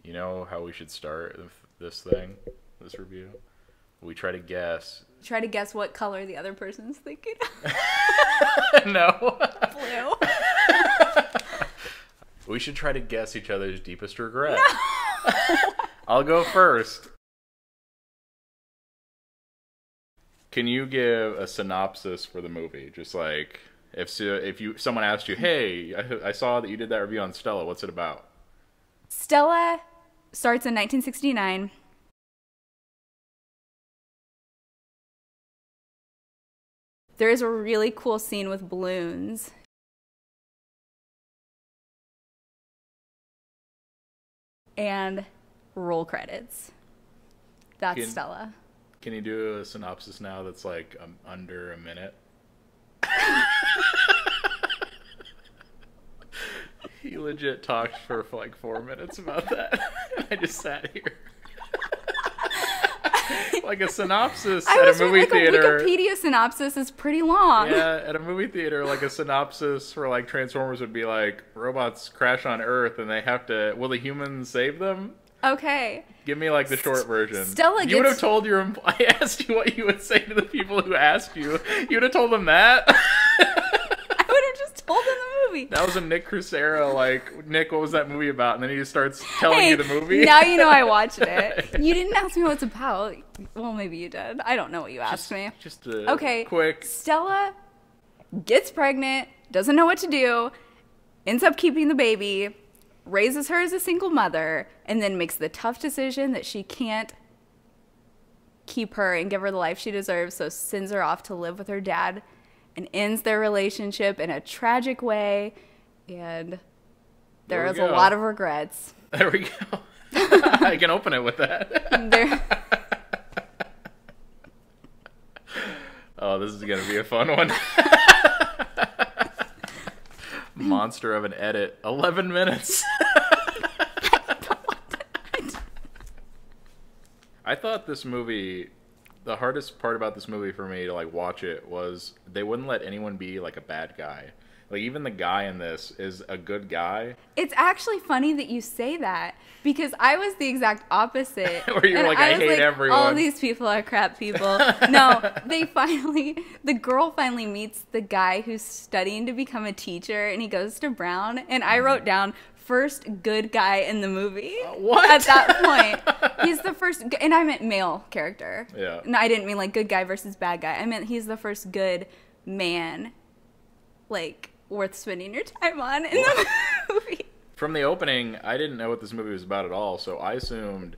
You know how we should start this thing, this review? We try to guess. Try to guess what color the other person's thinking. No. Blue. We should try to guess each other's deepest regret. No. I'll go first. Can you give a synopsis for the movie? Just like if someone asked you, "Hey, I saw that you did that review on Stella. What's it about?" Stella starts in 1969. There is a really cool scene with balloons. And roll credits. That's Stella. Can you do a synopsis now that's like under a minute? He legit talked for like 4 minutes about that. I just sat here. Like a synopsis at a movie theater. A Wikipedia synopsis is pretty long. Yeah, at a movie theater, like a synopsis for like Transformers would be like, robots crash on Earth and they have to, will the humans save them? Okay. Give me like the short version. Stella You would have told I asked you what you would say to the people who asked you. You would have told them that? I would have just told them the movie. That was a Nick Crucera, like, Nick, what was that movie about? And then he just starts telling you the movie. Now you know I watched it. You didn't ask me what it's about. Well, maybe you did. I don't know what you asked me. Just a quick. Stella gets pregnant, doesn't know what to do, ends up keeping the baby, raises her as a single mother, and then makes the tough decision that she can't keep her and give her the life she deserves, so sends her off to live with her dad and ends their relationship in a tragic way, and there is a lot of regrets. There we go. I can open it with that. Oh, this is going to be a fun one. Monster of an edit. 11 minutes. I thought this movie, the hardest part about this movie for me to like watch it was they wouldn't let anyone be like a bad guy. Like even the guy in this is a good guy. It's actually funny that you say that because I was the exact opposite. Where you were like, I hate everyone. All these people are crap people. No, the girl finally meets the guy who's studying to become a teacher, and he goes to Brown, and I wrote down first good guy in the movie. What? At that point. He's the first, and I meant male character. Yeah. No, I didn't mean like good guy versus bad guy. I meant he's the first good man, like, worth spending your time on in the movie. From the opening, I didn't know what this movie was about at all, so I assumed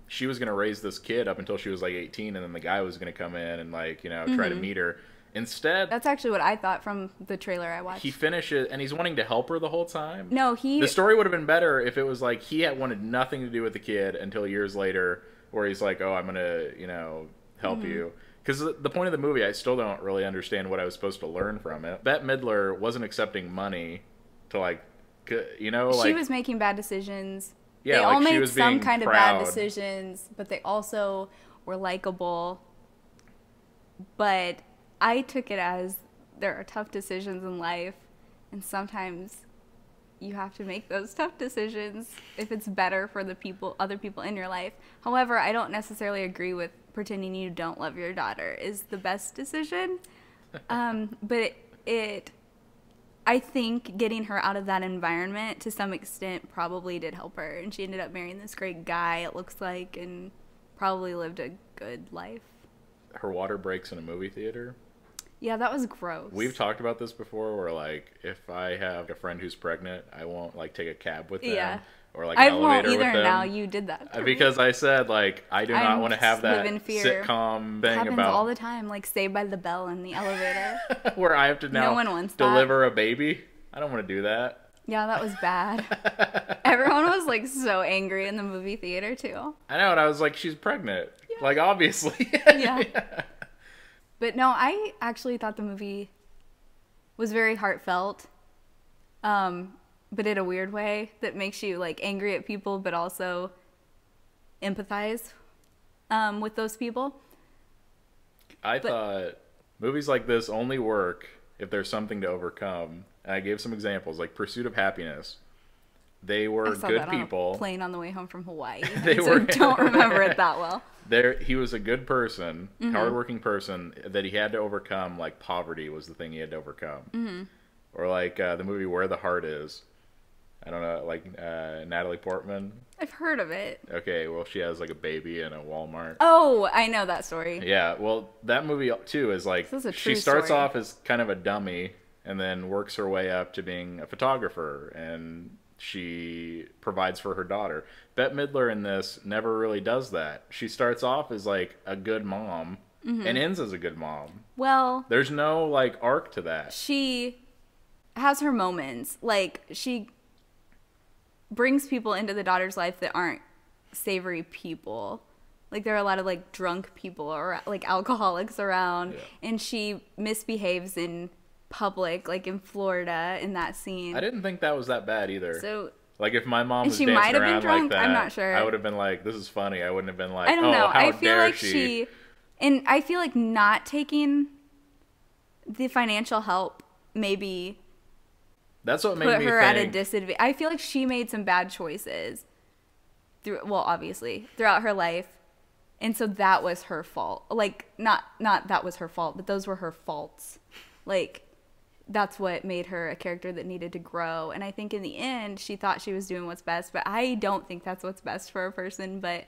she was going to raise this kid up until she was like 18, and then the guy was going to come in and like, you know, try to meet her. Instead, that's actually what I thought from the trailer I watched. He finishes, and he's wanting to help her the whole time. No, the story would have been better if it was like he had wanted nothing to do with the kid until years later, where he's like, "Oh, I'm gonna, you know, help you." Because the point of the movie, I still don't really understand what I was supposed to learn from it. Bette Midler wasn't accepting money to like, you know, like she was making bad decisions. Yeah, they like all made she was some being kind proud. of bad decisions, but they also were likable. But I took it as there are tough decisions in life, and sometimes you have to make those tough decisions if it's better for the other people in your life. However, I don't necessarily agree with pretending you don't love your daughter is the best decision. But I think getting her out of that environment to some extent probably did help her, and she ended up marrying this great guy, it looks like, and probably lived a good life. Her water breaks in a movie theater. Yeah, that was gross. We've talked about this before, where like if I have a friend who's pregnant, I won't like take a cab with them or like an elevator with them. I won't either. Now you did that because I said like I do not want to have that sitcom thing happens about all the time, like Saved by the Bell in the elevator, where I have to now no one wants deliver a baby. I don't want to do that. Yeah, that was bad. Everyone was like so angry in the movie theater too. I know, and I was like, she's pregnant. Yeah. Like obviously. Yeah. But no, I actually thought the movie was very heartfelt, but in a weird way that makes you like angry at people, but also empathize with those people. I thought movies like this only work if there's something to overcome. And I gave some examples, like Pursuit of Happiness. They I were saw good that people. on a plane on the way home from Hawaii. They so were. don't remember it that well. He was a good person, hardworking person that he had to overcome. Like poverty was the thing he had to overcome. Or like the movie Where the Heart Is. I don't know, like Natalie Portman. I've heard of it. Okay, well she has like a baby in a Walmart. Oh, I know that story. Yeah, well that movie too is like This is a she true starts story. off as kind of a dummy and then works her way up to being a photographer, and she provides for her daughter. Bette Midler in this never really does that. She starts off as like a good mom and ends as a good mom. Well, There's no like arc to that. she has her moments. Like, she brings people into the daughter's life that aren't savory people. Like, there are a lot of like drunk people or like alcoholics around, and she misbehaves in public, like in Florida in that scene. I didn't think that was that bad either. So Like if my mom And was she dancing might have been around drunk, like that, I'm not sure. I would have been like, "This is funny." I wouldn't have been like, I don't "Oh, know. how I feel dare like she, and I feel like not taking the financial help maybe That's what made put me her at a think. disadvantage. I feel like she made some bad choices obviously throughout her life, and so that was her fault. Like not that was her fault, but those were her faults. Like that's what made her a character that needed to grow. And I think in the end, she thought she was doing what's best, but I don't think that's what's best for a person. But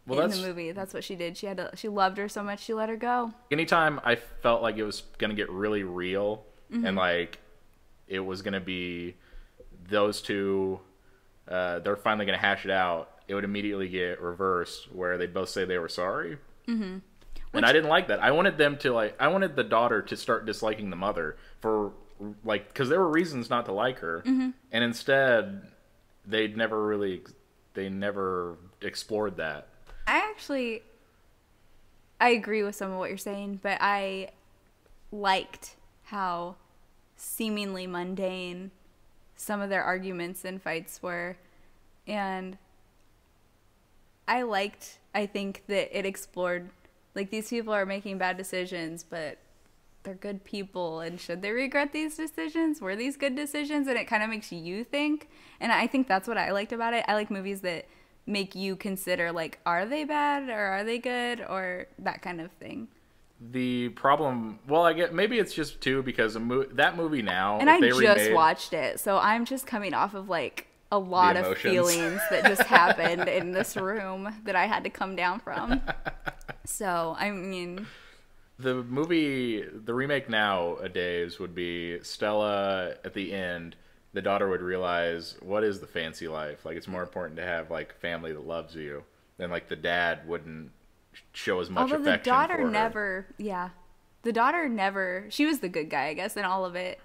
in the movie, that's what she did. She loved her so much, she let her go. Anytime I felt like it was gonna get really real Mm-hmm. and like it was gonna be those two, they're finally gonna hash it out, it would immediately get reversed where they'd both say they were sorry. Mm-hmm. And I didn't like that. I wanted the daughter to start disliking the mother for like, because there were reasons not to like her, Mm-hmm. and instead they never explored that. I agree with some of what you're saying, but I liked how seemingly mundane some of their arguments and fights were. And I think that it explored, like, these people are making bad decisions, but they're good people, and should they regret these decisions? Were these good decisions? And it kind of makes you think. And I think that's what I liked about it. I like movies that make you consider, like, are they bad or are they good, or that kind of thing. The problem, well, I get maybe it's just too because that movie now, And if I they just remade, watched it, so I'm just coming off of, like, a lot of emotions. feelings that just happened in this room that I had to come down from. So, I mean, the remake nowadays would be Stella at the end. The daughter would realize, what is the fancy life? Like, it's more important to have like family that loves you than like the dad wouldn't show as much although affection the daughter for her. never, yeah, the daughter never, she was the good guy, I guess, in all of it.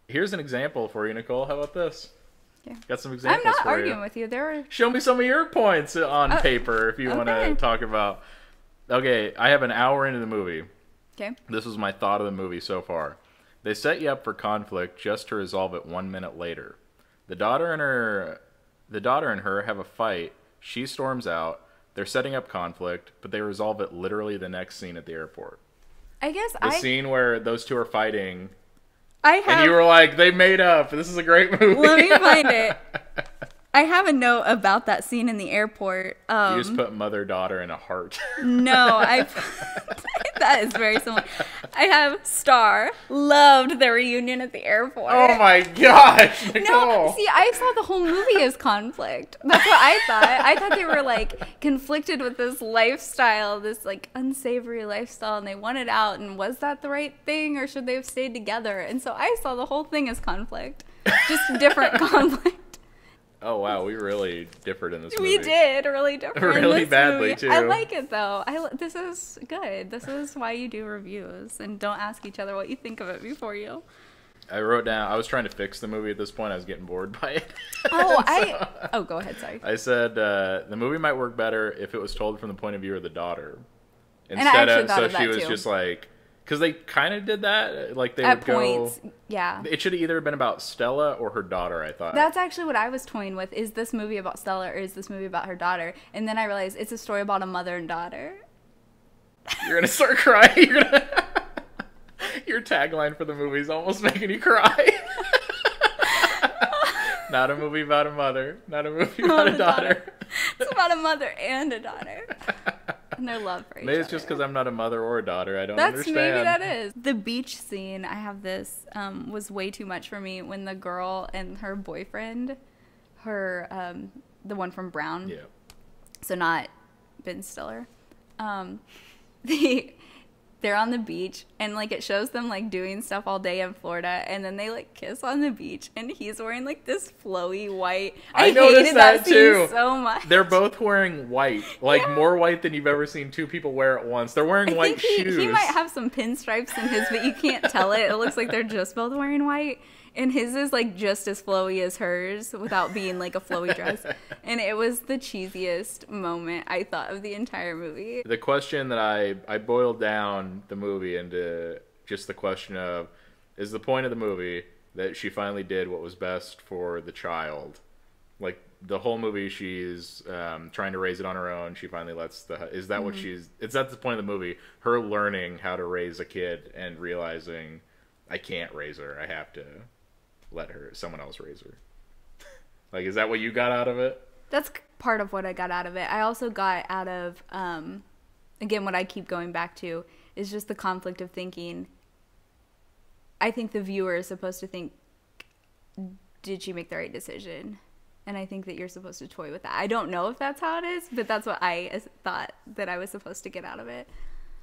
Here's an example for you, Nicole. How about this? Yeah. Got some I'm examples not for arguing you. with you. There were, Show me some of your points on paper if you want okay. to talk about. Okay, I have an hour into the movie. okay. This was my thought of the movie so far. They set you up for conflict just to resolve it 1 minute later. The daughter and her have a fight. She storms out. They're setting up conflict, but they resolve it literally the next scene at the airport. I guess The scene where those two are fighting, I have, and you were like, "They made up. This is a great movie." let me find it. I have a note about that scene in the airport. You just put mother-daughter in a heart. No, that is very similar. I have star, loved the reunion at the airport. Oh my gosh, Nicole. No, see, I saw the whole movie as conflict. That's what I thought. I thought they were like conflicted with this lifestyle, this like unsavory lifestyle, and they wanted out. And was that the right thing, or should they have stayed together? And so I saw the whole thing as conflict, just different conflict. Oh wow, we really differed in this movie. We did really different. Really in this badly, movie. too. I like it though. This is good. This is why you do reviews and don't ask each other what you think of it before you. I wrote down. I was trying to fix the movie at this point. I was getting bored by it. Oh, go ahead. Sorry. I said the movie might work better if it was told from the point of view of the daughter, I instead actually of thought so of she that, was too. just like, because they kind of did that. Like they At would points, go. yeah. It should have either been about Stella or her daughter. I thought. That's actually what I was toying with. Is this movie about Stella or is this movie about her daughter? And then I realized it's a story about a mother and daughter. You're gonna start crying. Your tagline for the movie is almost making you cry. Not a movie about a mother. Not a movie Oh, about a the daughter. It's about a mother and a daughter. And their love for each Maybe other. it's just because I'm not a mother or a daughter. I don't Maybe understand. that is. The beach scene, I have this, was way too much for me when the girl and her boyfriend, the one from Brown. Yeah. So not Ben Stiller. They're on the beach and like it shows them like doing stuff all day in Florida and then they like kiss on the beach and he's wearing like this flowy white. I noticed hated that scene too. so much. They're both wearing white, like more white than you've ever seen two people wear at once. They're wearing white shoes. He might have some pinstripes in his, but you can't tell it. It looks like they're just both wearing white. And his is like just as flowy as hers without being like a flowy dress. And it was the cheesiest moment I thought of the entire movie. The question that I boiled down the movie into just the question of, is the point of the movie that she finally did what was best for the child? Like the whole movie she's trying to raise it on her own. She finally lets is that what she's, that's the point of the movie, her learning how to raise a kid and realizing I can't raise her, I have to let someone else raise her. Like, is that what you got out of it? That's part of what I got out of it. I also got out of, again, what I keep going back to is just the conflict of thinking. I think the viewer is supposed to think, did she make the right decision? And I think that you're supposed to toy with that. I don't know if that's how it is, but that's what I thought that I was supposed to get out of it.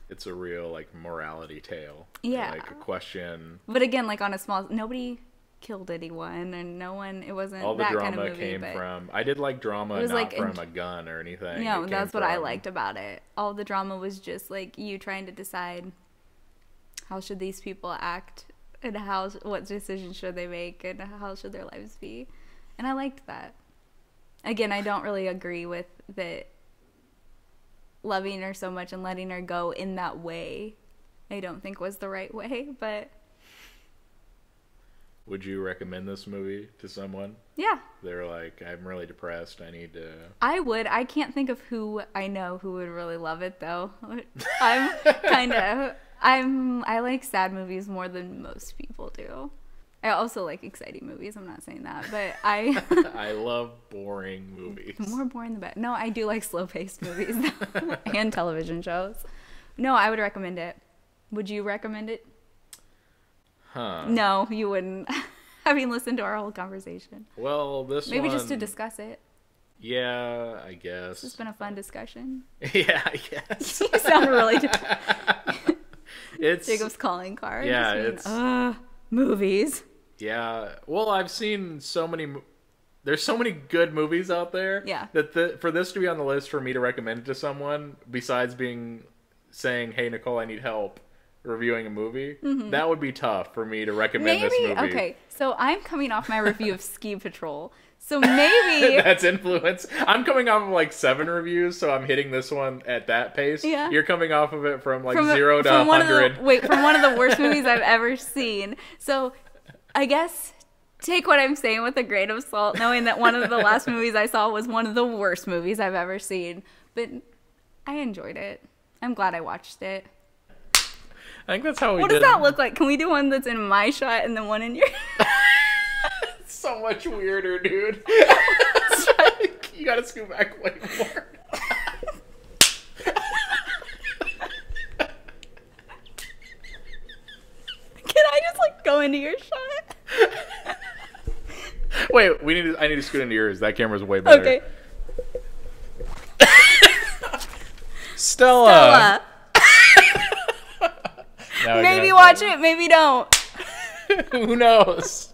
It's a real, like, morality tale. Yeah. Like, a question. But again, like, on a small, nobody killed anyone, and no one, it wasn't all the that drama kind of movie, came but from, I did like drama, not like from a gun or anything. No, that's what I liked about it. All the drama was just like you trying to decide how should these people act and what decisions should they make and how should their lives be. And I liked that. Again, I don't really agree with that loving her so much and letting her go in that way. I don't think was the right way, but would you recommend this movie to someone? Yeah. They're like, I'm really depressed. I need to... I would. I can't think of who I know who would really love it, though. I like sad movies more than most people do. I also like exciting movies. I'm not saying that, but I love boring movies. The more boring, the better. No, I do like slow-paced movies and television shows. No, I would recommend it. Would you recommend it? Huh. No, you wouldn't. Having listened to our whole conversation. Well, maybe just to discuss it. Yeah, I guess. It's been a fun discussion. Yeah, I guess. You sound really... It's Jacob's calling card. Yeah, it's... movies. Yeah. Well, I've seen so many... There's so many good movies out there. Yeah. That for this to be on the list for me to recommend it to someone, besides saying, hey, Nicole, I need help reviewing a movie, that would be tough for me to recommend this movie. Okay, so I'm coming off my review of Ski Patrol, so maybe that's influence. I'm coming off of like 7 reviews, so I'm hitting this one at that pace. Yeah. You're coming off of it from 0 to 100. From one of the worst movies I've ever seen. So I guess take what I'm saying with a grain of salt, knowing that one of the last movies I saw was one of the worst movies I've ever seen. But I enjoyed it. I'm glad I watched it. I think that's how we What did does that look like? Can we do one that's in my shot and then one in your... It's so much weirder, dude. You gotta scoot back way more. Can I just like go into your shot? Wait, I need to scoot into yours. That camera's way better. Okay. Stella. Maybe watch it, maybe don't. Who knows?